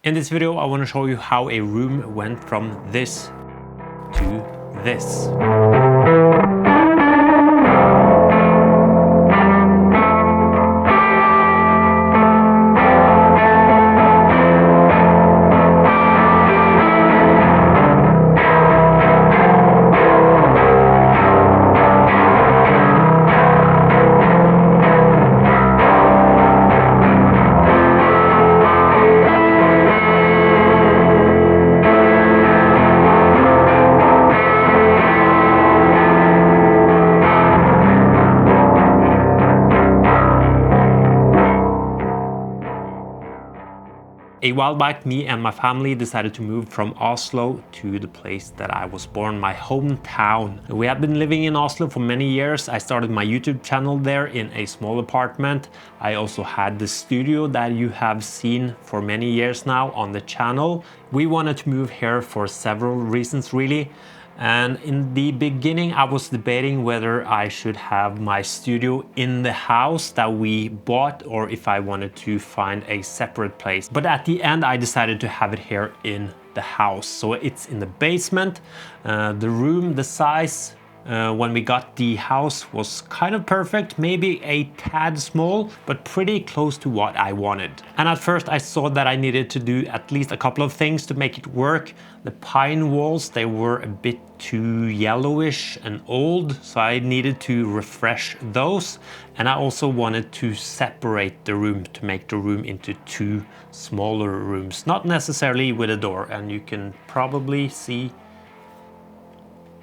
In this video, I want to show you how a room went from this to this. A while back, me and my family decided to move from Oslo to the place that I was born, my hometown. We have been living in Oslo for many years. I started my YouTube channel there in a small apartment. I also had the studio that you have seen for many years now on the channel. We wanted to move here for several reasons really. And in the beginning, I was debating whether I should have my studio in the house that we bought or if I wanted to find a separate place. But at the end, I decided to have it here in the house. So it's in the basement. The room, the size, when we got the house was kind of perfect, maybe a tad small, but pretty close to what I wanted. And at first I saw that I needed to do at least a couple of things to make it work. The pine walls, they were a bit too yellowish and old, so I needed to refresh those. And I also wanted to separate the room to make the room into two smaller rooms, not necessarily with a door. And you can probably see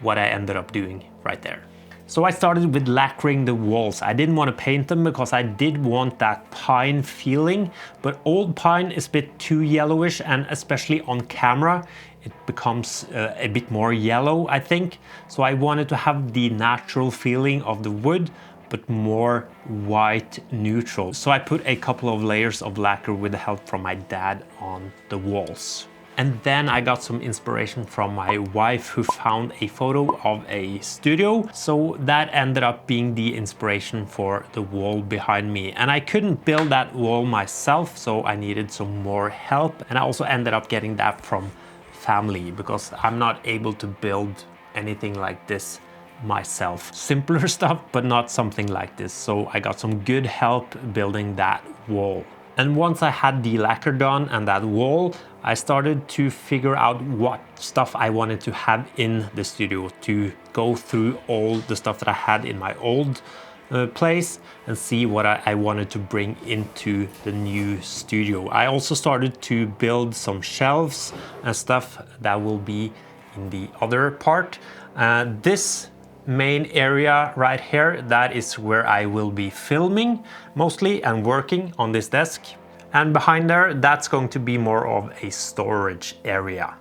what I ended up doing right there. So I started with lacquering the walls. I didn't want to paint them because I did want that pine feeling, but old pine is a bit too yellowish, and especially on camera, it becomes a bit more yellow, I think. So I wanted to have the natural feeling of the wood, but more white neutral. So I put a couple of layers of lacquer with the help from my dad on the walls. And then I got some inspiration from my wife, who found a photo of a studio. So that ended up being the inspiration for the wall behind me. And I couldn't build that wall myself, so I needed some more help. And I also ended up getting that from family because I'm not able to build anything like this myself. Simpler stuff, but not something like this. So I got some good help building that wall. And once I had the lacquer done and that wall, I started to figure out what stuff I wanted to have in the studio, to go through all the stuff that I had in my old place and see what I wanted to bring into the new studio. I also started to build some shelves and stuff that will be in the other part. This main area right here, that is where I will be filming mostly and working on this desk. And behind there, that's going to be more of a storage area.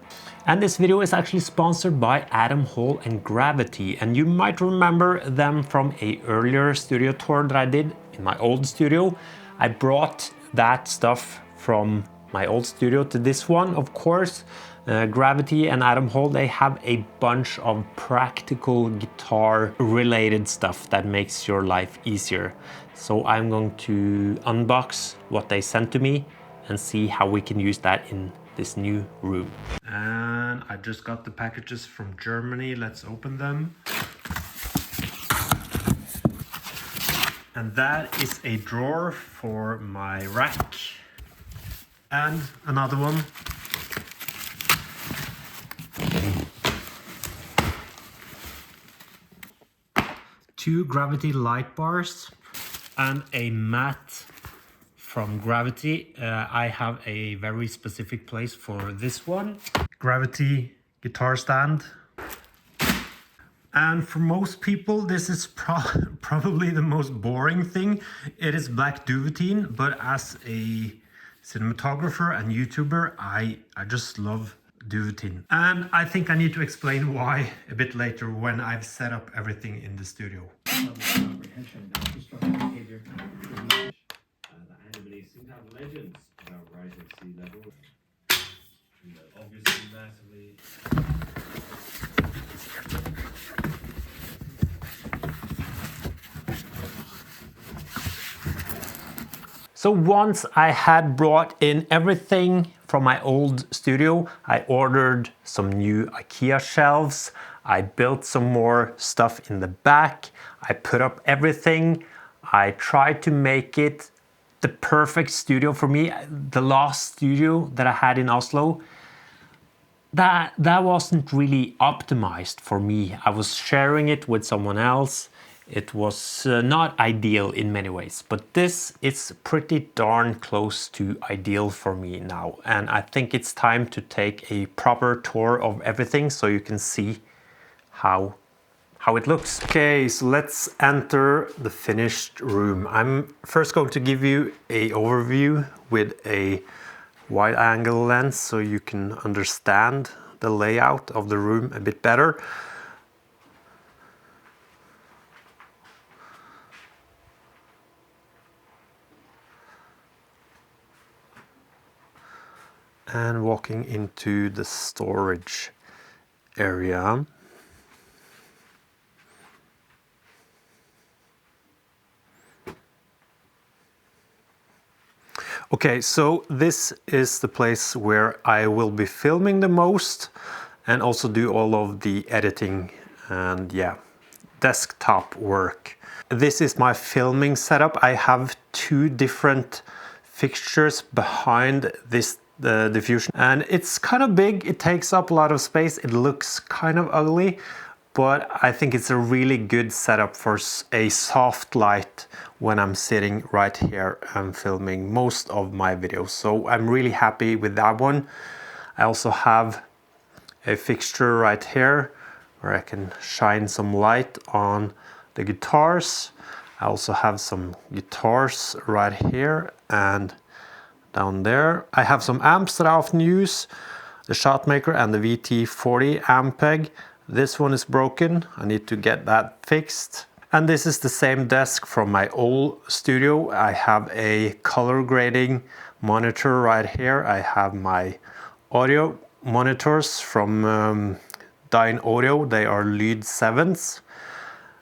And this video is actually sponsored by Adam Hall and Gravity. And you might remember them from an earlier studio tour that I did in my old studio. I brought that stuff from my old studio to this one, of course. Gravity and Adam Hall, they have a bunch of practical guitar related stuff that makes your life easier. So I'm going to unbox what they sent to me and see how we can use that in this new room. And I just got the packages from Germany. Let's open them. And that is a drawer for my rack. And another one. Two Gravity light bars and a mat from Gravity. I have a very specific place for this one. Gravity guitar stand. And for most people, this is probably the most boring thing. It is black duvetine, but as a cinematographer and YouTuber, I just love duvetine. And I think I need to explain why a bit later when I've set up everything in the studio. Comprehension, destructive behavior, and research. The anime seem to have legends about rising sea level. Obviously, massively. So once I had brought in everything from my old studio. I ordered some new IKEA shelves. I built some more stuff in the back. I put up everything. I tried to make it the perfect studio for me. The last studio that I had in Oslo, that wasn't really optimized for me. I was sharing it with someone else. It was not ideal in many ways, but this is pretty darn close to ideal for me now. And I think it's time to take a proper tour of everything so you can see how it looks. Okay, so let's enter the finished room. I'm first going to give you an overview with a wide angle lens so you can understand the layout of the room a bit better. And walking into the storage area. Okay, so this is the place where I will be filming the most and also do all of the editing and yeah, desktop work. This is my filming setup. I have two different fixtures behind this diffusion, and it's kind of big. It takes up a lot of space. It looks kind of ugly, but I think it's a really good setup for a soft light when I'm sitting right here and filming most of my videos. So I'm really happy with that one. I also have a fixture right here where I can shine some light on the guitars. I also have some guitars right here and down there. I have some amps that I often use, the Shotmaker and the VT40 Ampeg. This one is broken. I need to get that fixed. And this is the same desk from my old studio. I have a color grading monitor right here. I have my audio monitors from Dyn Audio. They are Lead 7s.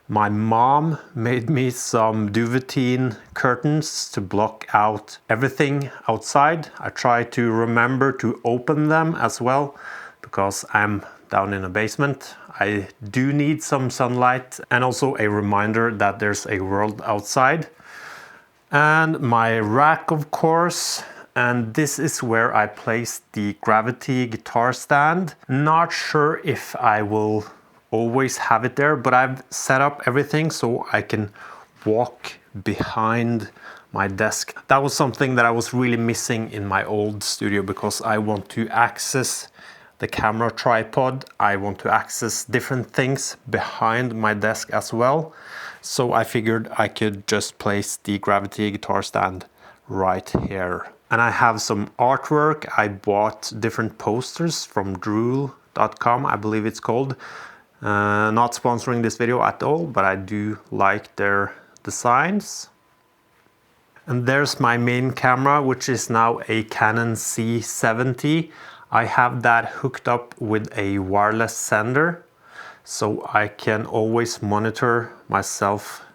My mom made me some duvetine curtains to block out everything outside. I try to remember to open them as well because I'm down in a basement. I do need some sunlight and also a reminder that there's a world outside. And my rack, of course. And this is where I place the Gravity guitar stand. Not sure if I will always have it there, but I've set up everything so I can walk behind my desk. That was something that I was really missing in my old studio because I want to access the camera tripod. I want to access different things behind my desk as well. So I figured I could just place the Gravity guitar stand right here. And I have some artwork. I bought different posters from drool.com, I believe it's called. Not sponsoring this video at all, but I do like their designs. And there's my main camera, which is now a Canon C70. I have that hooked up with a wireless sender, so I can always monitor myself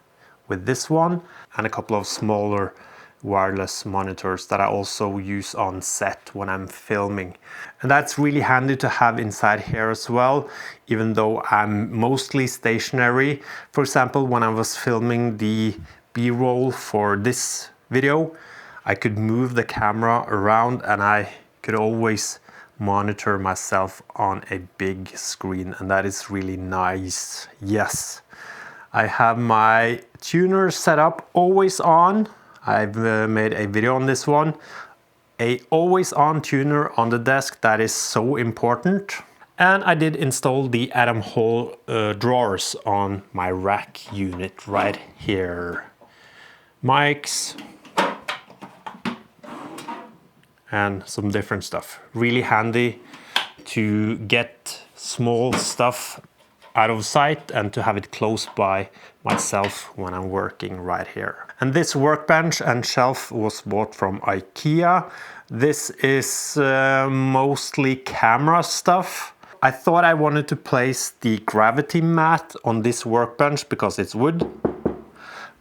with this one and a couple of smaller wireless monitors that I also use on set when I'm filming. And that's really handy to have inside here as well, even though I'm mostly stationary. For example, when I was filming the B-roll for this video, I could move the camera around and I could always monitor myself on a big screen, and that is really nice. Yes, I have my tuner set up always on. I've made a video on this one. A always on tuner on the desk, that is so important. And I did install the Adam Hall drawers on my rack unit right here. Mics and some different stuff. Really handy to get small stuff out of sight and to have it close by myself when I'm working right here. And this workbench and shelf was bought from IKEA. This is mostly camera stuff. I thought I wanted to place the gravity mat on this workbench because it's wood.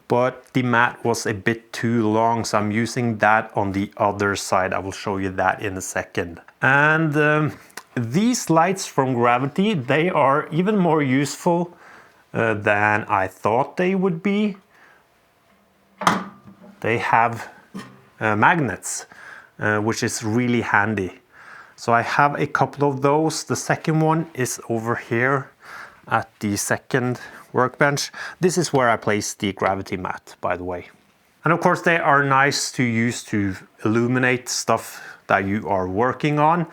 but the mat was a bit too long, so I'm using that on the other side. I will show you that in a second. And these lights from Gravity, they are even more useful than I thought they would be. They have magnets, which is really handy. So I have a couple of those. The second one is over here at the second workbench. This is where I place the Gravity mat, by the way. And of course they are nice to use to illuminate stuff that you are working on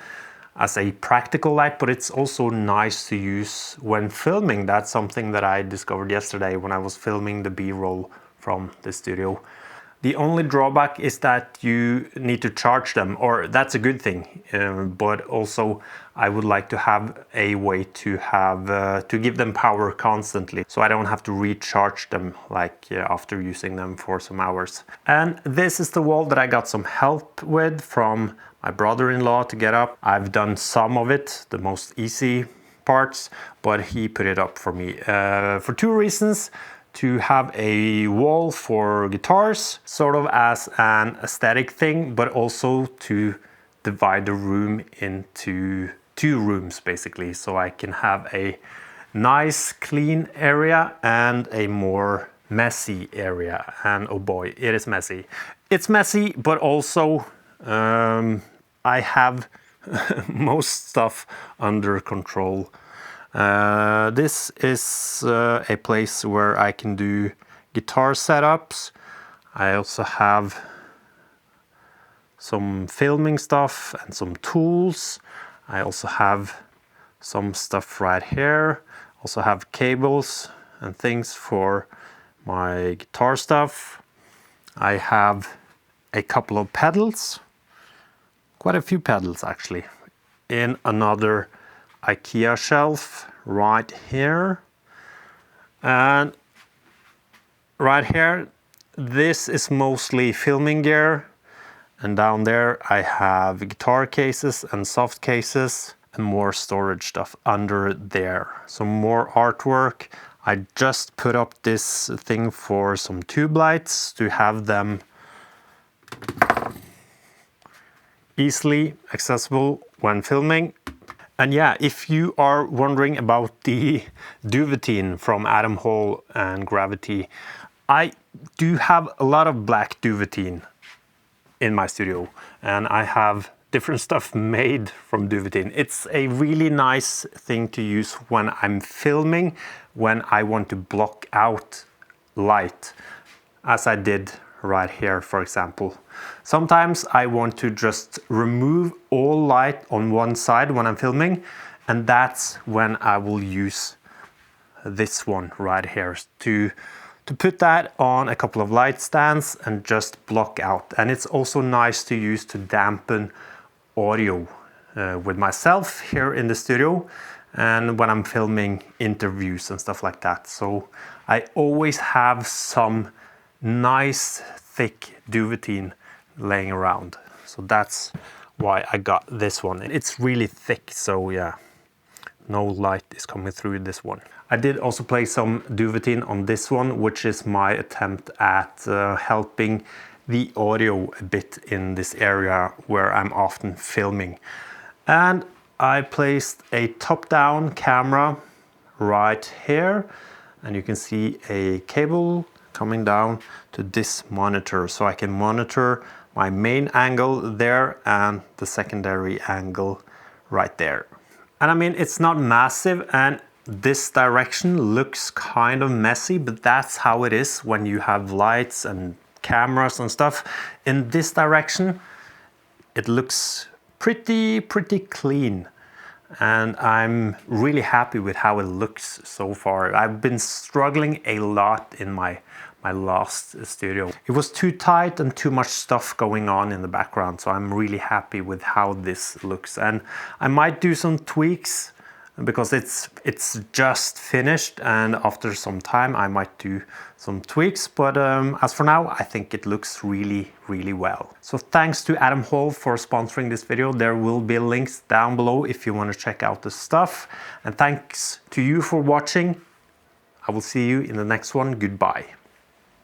as a practical light, but it's also nice to use when filming. That's something that I discovered yesterday when I was filming the B-roll from the studio. The only drawback is that you need to charge them, or that's a good thing, but also I would like to have a way to give them power constantly, so I don't have to recharge them like after using them for some hours. And this is the wall that I got some help with from my brother-in-law to get up. I've done some of it, the most easy parts, but he put it up for me for two reasons. To have a wall for guitars, sort of as an aesthetic thing, but also to divide the room into two rooms basically, so I can have a nice clean area and a more messy area. And oh boy, it is messy. It's messy, but also I have most stuff under control. This is a place where I can do guitar setups. I also have some filming stuff and some tools. I also have some stuff right here. Also have cables and things for my guitar stuff. I have a couple of pedals, quite a few pedals actually, in another IKEA shelf right here. And right here, this is mostly filming gear, and down there I have guitar cases and soft cases and more storage stuff under there. Some more artwork. I just put up this thing for some tube lights to have them easily accessible when filming. And yeah, if you are wondering about the duvetine from Adam Hall and Gravity, I do have a lot of black duvetine in my studio, and I have different stuff made from duvetine. It's a really nice thing to use when I'm filming, when I want to block out light, as I did right here, for example. Sometimes I want to just remove all light on one side when I'm filming, and that's when I will use this one right here to put that on a couple of light stands and just block out. And it's also nice to use to dampen audio with myself here in the studio and when I'm filming interviews and stuff like that. So I always have some nice thick duvetine laying around. So that's why I got this one. It's really thick, so yeah, no light is coming through this one. I did also place some duvetine on this one, which is my attempt at helping the audio a bit in this area where I'm often filming. And I placed a top-down camera right here, and you can see a cable coming down to this monitor, so I can monitor my main angle there and the secondary angle right there. And I mean, it's not massive, and this direction looks kind of messy, but that's how it is when you have lights and cameras and stuff. In this direction, it looks pretty clean. And I'm really happy with how it looks so far. I've been struggling a lot in my last studio. It was too tight and too much stuff going on in the background, so I'm really happy with how this looks. And I might do some tweaks because it's just finished, and after some time I might do some tweaks, but as for now I think it looks really well. So thanks to Adam Hall for sponsoring this video. There will be links down below if you want to check out the stuff, and thanks to you for watching. I will see you in the next one. Goodbye.